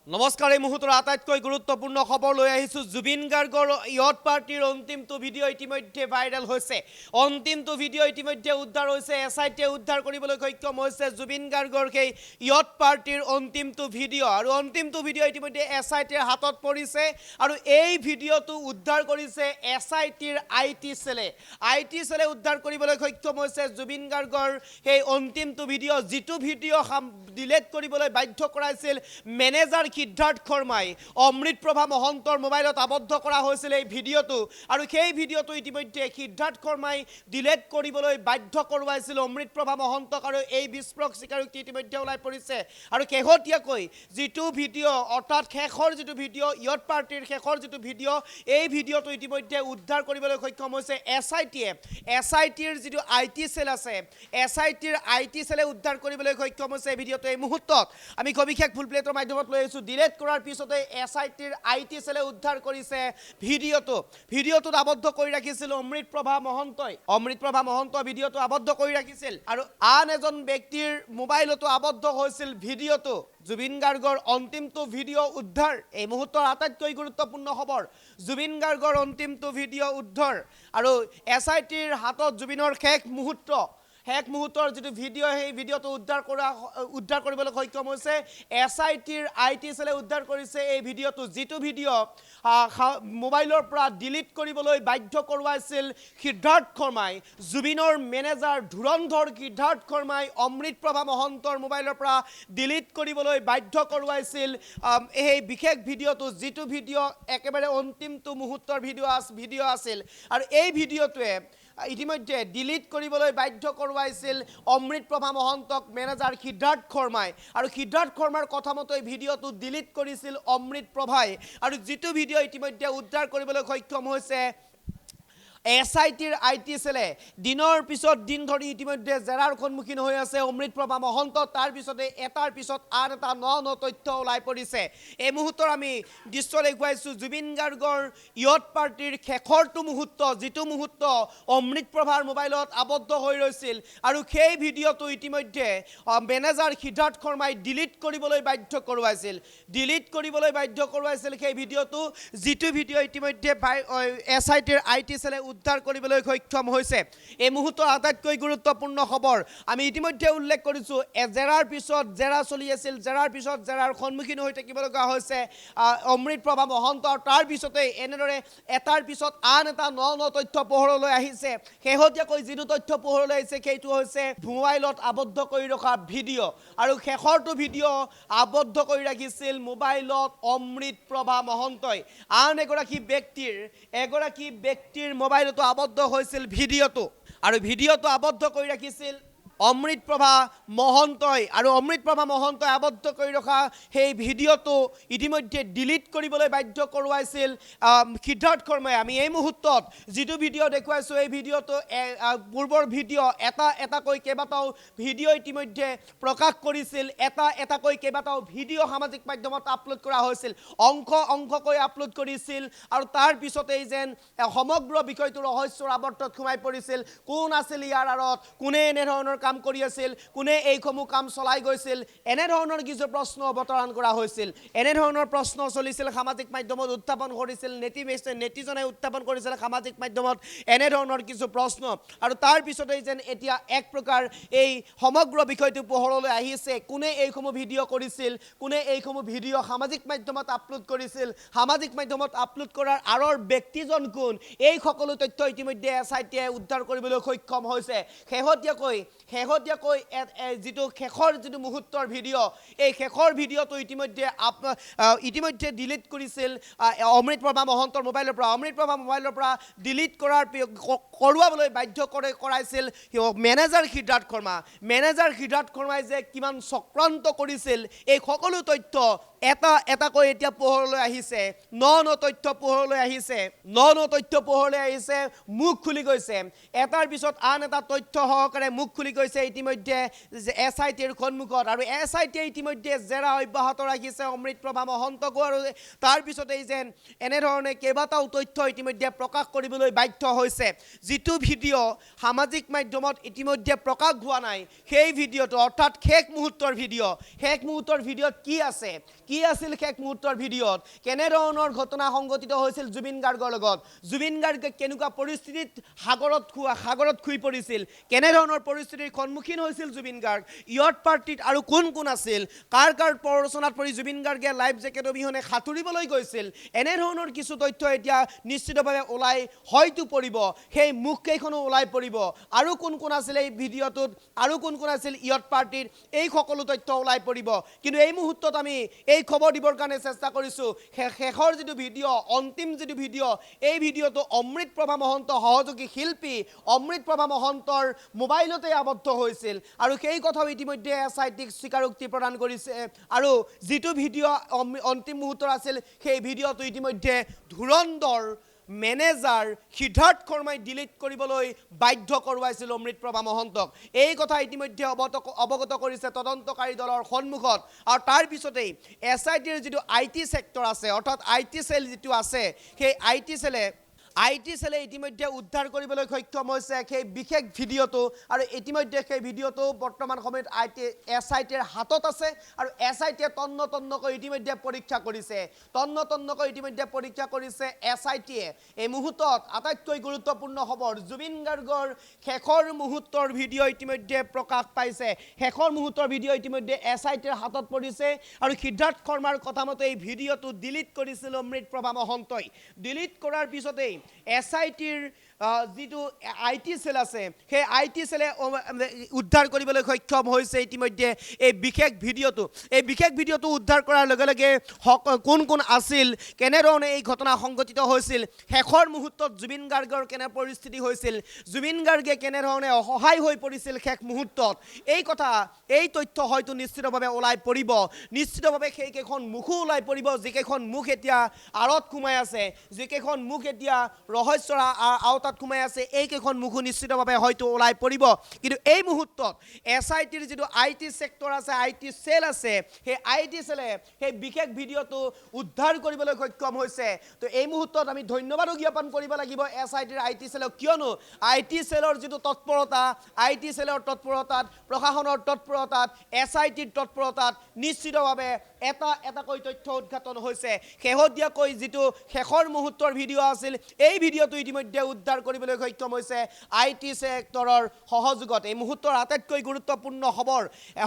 নমস্কাৰ এই মুহূৰ্তৰ আটাইতকৈ গুৰুত্বপূৰ্ণ খবৰ লৈ আহিছোঁ জুবিন গাৰ্গৰ ইয়ত পাৰ্টিৰ অন্তিমটো ভিডিঅ' ইতিমধ্যে ভাইৰেল হৈছে অন্তিমটো ভিডিঅ' ইতিমধ্যে উদ্ধাৰ হৈছে এছআইটিয়ে উদ্ধাৰ কৰিবলৈ সক্ষম হৈছে জুবিন গাৰ্গৰ সেই ইয়ত পাৰ্টিৰ অন্তিমটো ভিডিঅ' আৰু অন্তিমটো ভিডিঅ' ইতিমধ্যে এছআইটিৰ হাতত পৰিছে আৰু এই ভিডিঅ'টো উদ্ধাৰ কৰিছে এছআইটিৰ আইটি চেলে উদ্ধাৰ কৰিবলৈ সক্ষম হৈছে জুবিন গাৰ্গৰ সেই অন্তিমটো ভিডিঅ' যিটো ভিডিঅ' ডিলিট কৰিবলৈ বাধ্য কৰাইছিল মেনেজাৰ সিদ্ধাৰ্থ শৰ্মাই অমৃতপ্ৰভা মহন্তৰ মোবাইলত আবদ্ধ কৰা হৈছিল এই ভিডিঅ'টো আৰু সেই ভিডিঅ'টো ইতিমধ্যে সিদ্ধাৰ্থ শৰ্মাই ডিলিট কৰিবলৈ বাধ্য কৰোৱাইছিল অমৃতপ্ৰভা মহন্তক আৰু এই বিস্ফোৰক স্বীকাৰোক্তি ইতিমধ্যে ওলাই পৰিছে আৰু শেহতীয়াকৈ যিটো ভিডিঅ' অৰ্থাৎ শেষৰ যিটো ভিডিঅ' ইয়ত পাৰ্টিৰ শেষৰ যিটো ভিডিঅ' এই ভিডিঅ'টো ইতিমধ্যে উদ্ধাৰ কৰিবলৈ সক্ষম হৈছে এছআইটিৰ যিটো আইটি চেল আছে এছআইটিৰ আইটি চেলে উদ্ধাৰ কৰিবলৈ সক্ষম হৈছে এই ভিডিঅ'টো এই মুহূৰ্তত আমি সবিশেষ ফুল প্লেটৰ মাধ্যমত লৈ আহিছোঁ ডিলিট কৰাৰ পিছতে এছআইটিৰ আইটি চেলে উদ্ধাৰ কৰিছে ভিডিঅ'টোত আবদ্ধ কৰি ৰাখিছিল অমৃতপ্ৰভা মহন্ত ভিডিঅ'টো আবদ্ধ কৰি ৰাখিছিল আৰু আন এজন ব্যক্তিৰ মোবাইলতো আবদ্ধ হৈছিল ভিডিঅ'টো জুবিন গাৰ্গৰ অন্তিমটো ভিডিঅ' উদ্ধাৰ এই মুহূৰ্তৰ আটাইতকৈ গুৰুত্বপূৰ্ণ খবৰ জুবিন গাৰ্গৰ অন্তিমটো ভিডিঅ' উদ্ধাৰ আৰু এছআইটিৰ হাতত জুবিনৰ শেষ মুহূৰ্তৰ যিটো ভিডিঅ' সেই ভিডিঅ'টো উদ্ধাৰ কৰিবলৈ সক্ষম হৈছে এছআইটিৰ আইটি চেলে উদ্ধাৰ কৰিছে এই ভিডিঅ'টো যিটো ভিডিঅ' মোবাইলৰ পৰা ডিলিট কৰিবলৈ বাধ্য কৰোৱাইছিল সিদ্ধাৰ্থ শৰ্মাই জুবিনৰ মেনেজাৰ ধুৰন্ধৰ সিদ্ধাৰ্থ শৰ্মাই অমৃতপ্ৰভা মহন্তৰ মোবাইলৰ পৰা ডিলিট কৰিবলৈ বাধ্য কৰোৱাইছিল এই বিশেষ ভিডিঅ'টো যিটো ভিডিঅ' একেবাৰে অন্তিমটো মুহূৰ্তৰ ভিডিঅ' আছিল আৰু এই ভিডিঅ'টোৱে ইতিমধ্যে ডিলিট কৰিবলৈ বাধ্য কৰোৱাইছিল অমৃতপ্ৰভা মহন্তক মেনেজাৰ সিদ্ধাৰ্থ শৰ্মাই আৰু সিদ্ধাৰ্থ শৰ্মাৰ কথা মতে ভিডিঅ'টো ডিলিট কৰিছিল অমৃতপ্ৰভাই আৰু যিটো ভিডিঅ' ইতিমধ্যে উদ্ধাৰ কৰিবলৈ সক্ষম হৈছে এছআইটিৰ আইটি চেলে দিনৰ পিছত দিন ধৰি ইতিমধ্যে জেৰাৰ সন্মুখীন হৈ আছে অমৃতপ্ৰভা মহন্ত তাৰ পিছতে এটাৰ পিছত আন এটা ন তথ্য ওলাই পৰিছে এই মুহূৰ্তৰ আমি দৃশ্য দেখুৱাইছোঁ জুবিন গাৰ্গৰ ইয়ত পাৰ্টিৰ শেষৰটো মুহূৰ্ত যিটো মুহূৰ্ত অমৃতপ্ৰভাৰ মোবাইলত আবদ্ধ হৈ ৰৈছিল আৰু সেই ভিডিঅ'টো ইতিমধ্যে মেনেজাৰ সিদ্ধাৰ্থ শৰ্মাই ডিলিট কৰিবলৈ বাধ্য কৰোৱাইছিল সেই ভিডিঅ'টো যিটো ভিডিঅ' ইতিমধ্যে এছআইটিৰ আইটি চেলে উদ্ধাৰ কৰিবলৈ সক্ষম হৈছে এই মুহূৰ্তৰ আটাইতকৈ গুৰুত্বপূৰ্ণ খবৰ আমি ইতিমধ্যে উল্লেখ কৰিছোঁ জেৰাৰ পিছত জেৰা চলি আছিল জেৰাৰ সন্মুখীন হৈ থাকিব লগা হৈছে অমৃতপ্ৰভা মহন্ত তাৰ পিছতে এনেদৰে এটাৰ পিছত আন এটা ন তথ্য পোহৰলৈ আহিছে শেহতীয়াকৈ যিটো তথ্য পোহৰলৈ আহিছে সেইটো হৈছে মোবাইলত আবদ্ধ কৰি ৰখা ভিডিঅ' আৰু শেষৰটো ভিডিঅ' আবদ্ধ কৰি ৰাখিছিল মোবাইলত অমৃতপ্ৰভা মহন্তই আন এগৰাকী ব্যক্তিৰ মোবাইলতো আবদ্ধ হৈছিল ভিডিঅ'টো আৰু ভিডিঅ'টো আবদ্ধ কৰি ৰাখিছিল অমৃতপ্ৰভা মহন্তই আৰু অমৃতপ্ৰভা মহন্তই আবদ্ধ কৰি ৰখা সেই ভিডিঅ'টো ইতিমধ্যে ডিলিট কৰিবলৈ বাধ্য কৰোৱাইছিল সিদ্ধাৰ্থ শৰ্মাই আমি এই মুহূৰ্তত যিটো ভিডিঅ' দেখুৱাইছোঁ এই ভিডিঅ'টো পূৰ্বৰ ভিডিঅ' এটাকৈ কেইবাটাও ভিডিঅ' ইতিমধ্যে প্ৰকাশ কৰিছিল এটাকৈ কেইবাটাও ভিডিঅ' সামাজিক মাধ্যমত আপলোড কৰা হৈছিল অংশকৈ আপলোড কৰিছিল আৰু তাৰ পিছতেই যেন সমগ্ৰ বিষয়টো ৰহস্যৰ আৱৰ্তত সোমাই পৰিছিল কোন আছিল ইয়াৰ আঁৰত কোনে এনেধৰণৰ কাম কৰি আছিল কোনে এইসমূহ কাম চলাই গৈছিল এনেধৰণৰ কিছু প্ৰশ্ন অৱতাৰণ কৰা হৈছিল এনেধৰণৰ প্ৰশ্ন চলিছিল সামাজিক মাধ্যমত উত্থাপন কৰিছিল নেটিজনে উত্থাপন কৰিছিল সামাজিক মাধ্যমত এনেধৰণৰ কিছু প্ৰশ্ন আৰু তাৰ পিছতেই যেন এতিয়া এক প্ৰকাৰ এই সমগ্ৰ বিষয়টো পোহৰলৈ আহিছে কোনে এইসমূহ ভিডিঅ' কৰিছিল কোনে এইসমূহ ভিডিঅ' সামাজিক মাধ্যমত আপলোড কৰিছিল সামাজিক মাধ্যমত আপলোড কৰাৰ আঁৰৰ ব্যক্তিজন কোন এই সকলো তথ্য ইতিমধ্যে এছআইটিয়ে উদ্ধাৰ কৰিবলৈ সক্ষম হৈছে শেহতীয়াকৈ যিটো শেষৰ যিটো মুহূৰ্তৰ ভিডিঅ' এই শেষৰ ভিডিঅ'টো ইতিমধ্যে ডিলিট কৰিছিল অমৃতপ্ৰভা মহন্তৰ মোবাইলৰ পৰা ডিলিট কৰোৱাবলৈ বাধ্য কৰাইছিল মেনেজাৰ সিদ্ধাৰ্থ শৰ্মাই যে কিমান চক্ৰান্ত কৰিছিল এই সকলো তথ্য এটাকৈ এতিয়া পোহৰলৈ আহিছে ন তথ্য পোহৰলৈ আহিছে মুখ খুলি গৈছে এটাৰ পিছত আন এটা তথ্য সহকাৰে মুখ খুলি গৈছে ইতিমধ্যে এছআইটিৰ সন্মুখত আৰু এছআইটিয়ে ইতিমধ্যে জেৰা অব্যাহত ৰাখিছে অমৃতপ্ৰভা মহন্তকো আৰু তাৰ পিছতেই যেন এনেধৰণে কেইবাটাও তথ্য ইতিমধ্যে প্ৰকাশ কৰিবলৈ বাধ্য হৈছে যিটো ভিডিঅ' সামাজিক মাধ্যমত ইতিমধ্যে প্ৰকাশ হোৱা নাই সেই ভিডিঅ'টো অৰ্থাৎ শেষ মুহূৰ্তৰ ভিডিঅ'ত কি আছে কি আছিল শেষ মুহূৰ্তৰ ভিডিঅ'ত কেনেধৰণৰ ঘটনা সংঘটিত হৈছিল জুবিন গাৰ্গৰ লগত জুবিন গাৰ্গে কেনেকুৱা পৰিস্থিতিত সাগৰত খুই পৰিছিল কেনেধৰণৰ পৰিস্থিতিৰ সন্মুখীন হৈছিল জুবিন গাৰ্গ ইয়ত পাৰ্টিত আৰু কোন কোন আছিল কাৰ প্ৰৰচনাত পৰি জুবিন গাৰ্গে লাইফ জেকেট অবিহনে সাঁতুৰিবলৈ গৈছিল এনেধৰণৰ কিছু তথ্য এতিয়া নিশ্চিতভাৱে ওলাই হয়তো পৰিব সেই মুখকেইখনো ওলাই পৰিব আৰু কোন কোন আছিল এই ভিডিঅ'টোত আৰু কোন কোন আছিল ইয়ত পাৰ্টিৰ এই সকলো তথ্য ওলাই পৰিব কিন্তু এই মুহূৰ্তত আমি এই খবৰ দিবৰ কাৰণে চেষ্টা কৰিছোঁ শেষৰ যিটো ভিডিঅ' অন্তিম যিটো ভিডিঅ' এই ভিডিঅ'টো অমৃতপ্ৰভা মহন্ত সহযোগী শিল্পী অমৃতপ্ৰভা মহন্তৰ মোবাইলতে আবদ্ধ হৈছিল আৰু সেই কথাও ইতিমধ্যে SITক স্বীকাৰোক্তি প্ৰদান কৰিছে আৰু যিটো ভিডিঅ' অন্তিম মুহূৰ্তৰ আছিল সেই ভিডিঅ'টো ইতিমধ্যে ধুৰন্ধৰ মেনেজাৰ সিদ্ধাৰ্থ শৰ্মাই ডিলিট কৰিবলৈ বাধ্য কৰোৱাইছিল অমৃতপ্ৰভা মহন্তক এই কথা ইতিমধ্যে অৱগত কৰিছে তদন্তকাৰী দলৰ সন্মুখত আৰু তাৰ পিছতেই SITৰ যিটো IT সেক্টৰ আছে অৰ্থাৎ IT সেল যিটো আছে সেই IT সেলে ইতিমধ্যে উদ্ধাৰ কৰিবলৈ সক্ষম হৈছে সেই বিশেষ ভিডিঅ'টো আৰু ইতিমধ্যে সেই ভিডিঅ'টো বৰ্তমান সময়ত SITৰ হাতত আছে আৰু SITয়ে তন্নকৈ ইতিমধ্যে পৰীক্ষা কৰিছে SITয়ে এই মুহূৰ্তত আটাইতকৈ গুৰুত্বপূৰ্ণ খবৰ জুবিন গাৰ্গৰ শেষৰ মুহূৰ্তৰ ভিডিঅ' ইতিমধ্যে প্ৰকাশ পাইছে শেষৰ মুহূৰ্তৰ ভিডিঅ' ইতিমধ্যে SITৰ হাতত পৰিছে আৰু সিদ্ধাৰ্থ শৰ্মাৰ কথা মতে এই ভিডিঅ'টো ডিলিট কৰিছিল অমৃতপ্ৰভা মহন্তই ডিলিট কৰাৰ পিছতেই SITৰ যিটো IT সেল আছে সেই IT সেলে উদ্ধাৰ কৰিবলৈ সক্ষম হৈছে ইতিমধ্যে এই বিশেষ ভিডিঅ'টো উদ্ধাৰ কৰাৰ লগে লগে কোন কোন আছিল কেনেধৰণে এই ঘটনা সংঘটিত হৈছিল শেষৰ মুহূৰ্তত জুবিন গাৰ্গৰ কেনে পৰিস্থিতি হৈছিল জুবিন গাৰ্গে কেনেধৰণে অসহায় হৈ পৰিছিল শেষ মুহূৰ্তত এই তথ্য হয়তো নিশ্চিতভাৱে ওলাই পৰিব নিশ্চিতভাৱে সেইকেইখন মুখো ওলাই পৰিব যিকেইখন মুখ এতিয়া আঁৰত সোমাই আছে যিকেইখন মুখ এতিয়া ৰহস্যৰ আওতাত সোমাই আছে এইকেইখন মুখো নিশ্চিতভাৱে হয়তো ওলাই পৰিব কিন্তু এই মুহূৰ্তত SITৰ যিটো IT সেক্টৰ আছে IT সেল আছে সেই IT সেলে সেই বিশেষ ভিডিঅ'টো উদ্ধাৰ কৰিবলৈ সক্ষম হৈছে তো এই মুহূৰ্তত আমি ধন্যবাদ জ্ঞাপন কৰিব লাগিব SITৰ IT সেলক কিয়নো IT সেলৰ যিটো তৎপৰতা IT সেলৰ তৎপৰতাত প্ৰশাসনৰ তৎপৰতাত SITৰ তৎপৰতাত নিশ্চিতভাৱে এটাকৈ তথ্য উদ্ঘাটন হৈছে শেহতীয়াকৈ যিটো শেষৰ মুহূৰ্তৰ ভিডিঅ' আছিল এই ভিডিঅ'টো ইতিমধ্যে উদ্ধাৰ কৰিবলৈ সক্ষম হৈছে IT সেক্টৰৰ সহযোগত এই মুহূৰ্তৰ আটাইতকৈ গুৰুত্বপূৰ্ণ খবৰ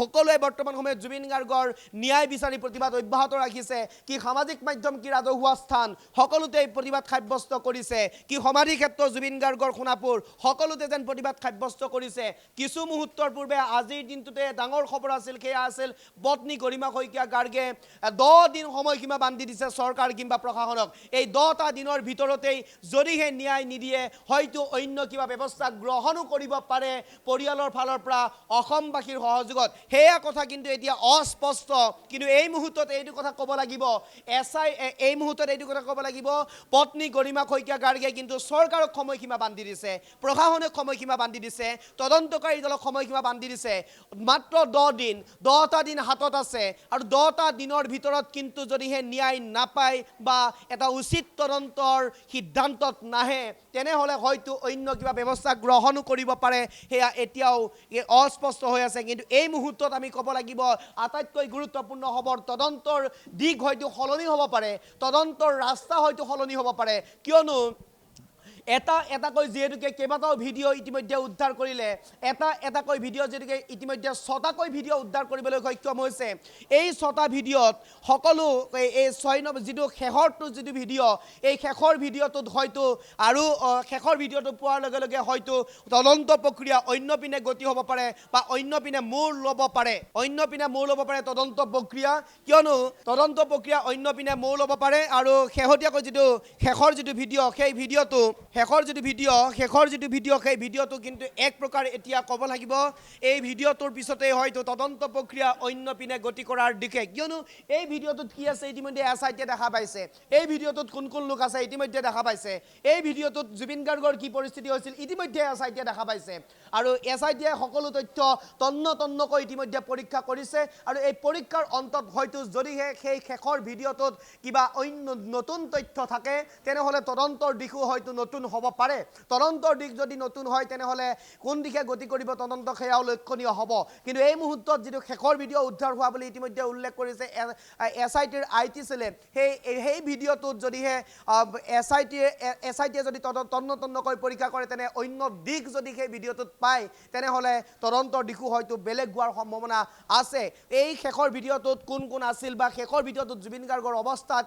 সকলোৱে বৰ্তমান সময়ত জুবিন গাৰ্গৰ ন্যায় বিচাৰি প্ৰতিবাদ অব্যাহত ৰাখিছে কি সামাজিক মাধ্যম কি ৰাজহুৱা স্থান সকলোতে প্ৰতিবাদ সাব্যস্ত কৰিছে কি সমাধি ক্ষেত্ৰ জুবিন গাৰ্গৰ সোণাপুৰ সকলোতে যেন প্ৰতিবাদ সাব্যস্ত কৰিছে কিছু মুহূৰ্তৰ পূৰ্বে আজিৰ দিনটোতে ডাঙৰ খবৰ আছিল সেয়া আছিল পত্নী গৰিমা শইকীয়া গাৰ্গে 10 দিন সময়সীমা বান্ধি দিছে চৰকাৰ কিংবা প্ৰশাসনক এই 10টা দিনৰ ভিতৰতেই যদিহে ন্যায় নিদিয়ে হয়তো অন্য কিবা ব্যৱস্থা গ্ৰহণো কৰিব পাৰে পৰিয়ালৰ ফালৰ পৰা অসমবাসীৰ সহযোগত সেয়া কথা কিন্তু এতিয়া অস্পষ্ট কিন্তু এই মুহূৰ্তত এইটো কথা ক'ব লাগিব পত্নী গৰিমা শইকীয়া গাৰ্গে কিন্তু চৰকাৰক সময়সীমা বান্ধি দিছে প্ৰশাসনক সময়সীমা বান্ধি দিছে তদন্তকাৰী দলক সময়সীমা বান্ধি দিছে মাত্ৰ 10টা দিন হাতত আছে আৰু 10টা দিনৰ ভিতৰত কিন্তু যদিহে ন্যায় নাপায় বা এটা উচিত তদন্তৰ সিদ্ধান্তত নাহে তেনেহ'লে হয়তো অন্য কিবা ব্যৱস্থা গ্ৰহণো কৰিব পাৰে সেয়া এতিয়াও অস্পষ্ট হৈ আছে কিন্তু এই মুহূৰ্তত আমি ক'ব লাগিব আটাইতকৈ গুৰুত্বপূৰ্ণ খবৰ তদন্তৰ দিশ হয়তো সলনি হ'ব পাৰে তদন্তৰ ৰাস্তা হয়তো সলনি হ'ব পাৰে কিয়নো এটাকৈ যিহেতুকে কেইবাটাও ভিডিঅ' ইতিমধ্যে উদ্ধাৰ কৰিলে এটাকৈ ভিডিঅ' যিহেতুকে ইতিমধ্যে 6টাকৈ ভিডিঅ' উদ্ধাৰ কৰিবলৈ সক্ষম হৈছে এই 6টা ভিডিঅ'ত সকলো এই 6 যিটো শেষৰটো যিটো ভিডিঅ' এই শেষৰ ভিডিঅ'টোত হয়তো আৰু শেষৰ ভিডিঅ'টো পোৱাৰ লগে লগে হয়তো তদন্ত প্ৰক্ৰিয়া অন্য পিনে গতি হ'ব পাৰে বা অন্য পিনে মূৰ ল'ব পাৰে তদন্ত প্ৰক্ৰিয়া কিয়নো তদন্ত প্ৰক্ৰিয়া অন্য পিনে মূৰ ল'ব পাৰে আৰু শেহতীয়াকৈ যিটো শেষৰ যিটো ভিডিঅ' সেই ভিডিঅ'টো শেষৰ যিটো ভিডিঅ' সেই ভিডিঅ'টো কিন্তু এক প্ৰকাৰ এতিয়া ক'ব লাগিব এই ভিডিঅ'টোৰ পিছতে হয়তো তদন্ত প্ৰক্ৰিয়া অন্য পিনে গতি কৰাৰ দিশে কিয়নো এই ভিডিঅ'টোত কি আছে ইতিমধ্যে SITয়ে দেখা পাইছে এই ভিডিঅ'টোত কোন লোক আছে ইতিমধ্যে দেখা পাইছে এই ভিডিঅ'টোত জুবিন গাৰ্গৰ কি পৰিস্থিতি হৈছিল ইতিমধ্যে SITয়ে দেখা পাইছে আৰু SITয়ে সকলো তথ্য তন্নকৈ ইতিমধ্যে পৰীক্ষা কৰিছে আৰু এই পৰীক্ষাৰ অন্তত হয়তো যদিহে সেই শেষৰ ভিডিঅ'টোত কিবা অন্য নতুন তথ্য থাকে তেনেহ'লে তদন্তৰ দিশো হয়তো নতুন হ'ব পাৰে তদন্তৰ দিশ যদি নতুন হয় তেনেহ'লে কোন দিশে গতি কৰিব তদন্ত সেয়াও লক্ষণীয় হ'ব কিন্তু এই মুহূৰ্তত যিটো শেষৰ ভিডিঅ' উদ্ধাৰ হোৱা বুলি ইতিমধ্যে উল্লেখ কৰিছে SITৰ IT সেলে সেই ভিডিঅ'টোত যদিহে SITয়ে যদি তন্নকৈ পৰীক্ষা কৰে তেনে অন্য দিশ যদি সেই ভিডিঅ'টোত পায় তেনেহ'লে তদন্তৰ দিশো হয়তো বেলেগ হোৱাৰ সম্ভাৱনা আছে এই শেষৰ ভিডিঅ'টোত কোন কোন আছিল বা শেষৰ ভিডিঅ'টোত জুবিন গাৰ্গৰ অৱস্থাত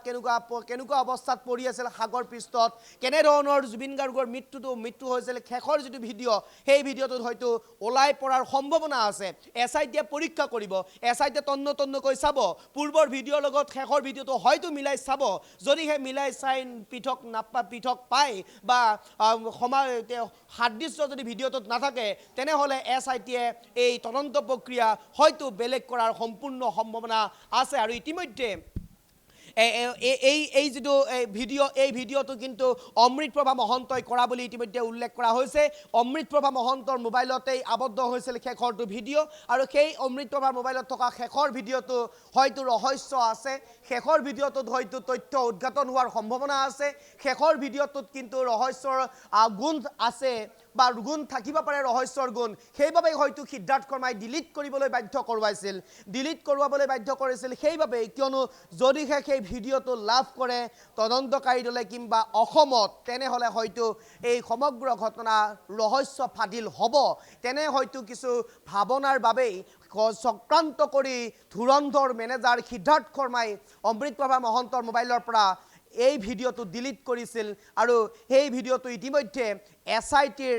কেনেকুৱা অৱস্থাত পৰি আছিল সাগৰ পৃষ্ঠত কেনেধৰণৰ জুবিন গাৰ্গৰ মৃত্যু হৈছিল শেষৰ যিটো ভিডিঅ' সেই ভিডিঅ'টোত হয়তো ওলাই পৰাৰ সম্ভাৱনা আছে SITয়ে পৰীক্ষা কৰিব SITয়ে তন্নকৈ চাব পূৰ্বৰ ভিডিঅ'ৰ লগত শেষৰ ভিডিঅ'টো হয়তো মিলাই চাব যদিহে মিলাই চাই পৃথক পায় বা সাদৃশ্য যদি ভিডিঅ'টোত নাথাকে তেনেহ'লে SITয়ে এই তদন্ত প্ৰক্ৰিয়া হয়তো বেলেগ কৰাৰ সম্পূৰ্ণ সম্ভাৱনা আছে আৰু ইতিমধ্যে এই যিটো ভিডিঅ'টো কিন্তু অমৃতপ্ৰভা মহন্তই কৰা বুলি ইতিমধ্যে উল্লেখ কৰা হৈছে অমৃতপ্ৰভা মহন্তৰ মোবাইলতেই আবদ্ধ হৈছিল শেষৰটো ভিডিঅ' আৰু সেই অমৃতপ্ৰভাৰ মোবাইলত থকা শেষৰ ভিডিঅ'টো হয়তো ৰহস্য আছে শেষৰ ভিডিঅ'টোত হয়তো তথ্য উদ্ঘাটন হোৱাৰ সম্ভাৱনা আছে শেষৰ ভিডিঅ'টোত কিন্তু ৰহস্যৰ গুণ আছে বা গুণ থাকিব পাৰে ৰহস্যৰ গুণ সেইবাবেই হয়তো সিদ্ধাৰ্থ শৰ্মাই ডিলিট কৰিবলৈ বাধ্য কৰিছিল সেইবাবে কিয়নো যদিহে সেই ভিডিঅ'টো লাভ কৰে তদন্তকাৰী দলে কিংবা অসমত তেনেহ'লে হয়তো এই সমগ্ৰ ঘটনা ৰহস্য ফাদিল হ'ব তেনে হয়তো কিছু ভাৱনাৰ বাবেই চক্ৰান্ত কৰি ধুৰন্ধৰ মেনেজাৰ সিদ্ধাৰ্থ শৰ্মাই অমৃতপ্ৰভা মহন্তৰ মোবাইলৰ পৰা এই ভিডিঅ'টো ডিলিট কৰিছিল আৰু সেই ভিডিঅ'টো ইতিমধ্যে SITৰ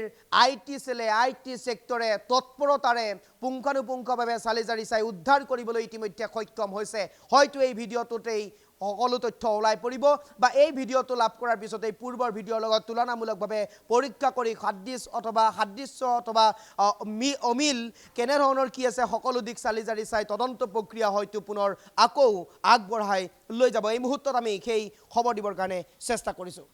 IT সেলে IT সেক্টৰে তৎপৰতাৰে পুংখানুপুংখভাৱে চালি জাৰি চাই উদ্ধাৰ কৰিবলৈ ইতিমধ্যে সক্ষম হৈছে হয়তো এই ভিডিঅ'টোতেই সকলো তথ্য ওলাই পৰিব বা এই ভিডিঅ'টো লাভ কৰাৰ পিছতেই পূৰ্বৰ ভিডিঅ'ৰ লগত তুলনামূলকভাৱে পৰীক্ষা কৰি সাদৃশ্য অথবা অমিল কেনেধৰণৰ কি আছে সকলো দিশ চালি জাৰি চাই তদন্ত প্ৰক্ৰিয়া হয়তো পুনৰ আকৌ আগবঢ়াই লৈ যাব এই মুহূৰ্তত আমি সেই খবৰ দিবৰ কাৰণে চেষ্টা কৰিছোঁ